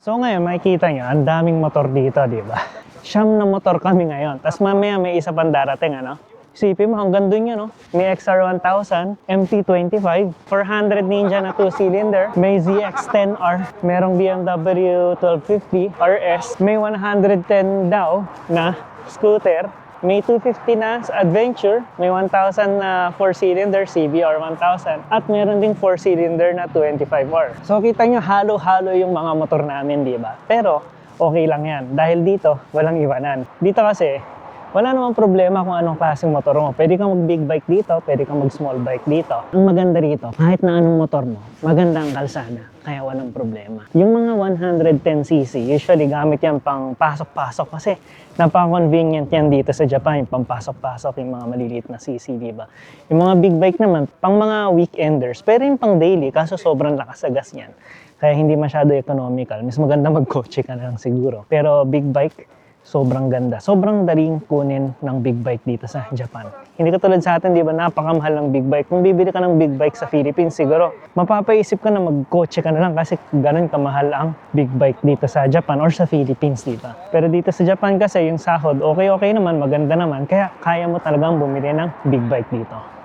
So ngayon, makikita nyo, ang daming motor dito, di ba? Siyam na motor kami ngayon. Tapos mamaya may isa pang darating, ano? Isipin mo, hanggang dun yun, no? May XR1000, MT25, 400 Ninja na 2-cylinder, may ZX-10R, merong BMW 1250 RS, may 110 daw na scooter, may 250 na Adventure, may 1,000 na 4-cylinder CBR 1000, at meron ding 4-cylinder na 25R. So kita nyo, halo-halo yung mga motor namin, di ba? Pero okay lang yan, dahil dito, walang iwanan. Dito kasi, wala namang problema kung anong klaseng motor mo. Pwede kang mag-big bike dito, pwede kang mag-small bike dito. Ang maganda rito, kahit na anong motor mo, maganda ang kalsada, kaya walang problema. Yung mga 110cc, usually gamit yan pang pasok-pasok kasi napaka-convenient yan dito sa Japan, yung pang pasok-pasok, yung mga maliliit na cc, di ba? Yung mga big bike naman, pang mga weekenders, pero yung pang daily, kaso sobrang lakas sa gas niyan. Kaya hindi masyado economical. Mas maganda mag-kotse ka na lang siguro. Pero big bike, sobrang ganda. Sobrang daling kunin ng big bike dito sa Japan. Hindi katulad sa atin, di ba, napakamahal ng big bike. Kung bibili ka ng big bike sa Philippines, siguro mapapaisip ka na mag-kotse ka na lang kasi ganun kamahal ang big bike dito sa Japan or sa Philippines, di ba? Pero dito sa Japan kasi yung sahod, okay naman, maganda naman. Kaya kaya mo talagang bumili ng big bike dito.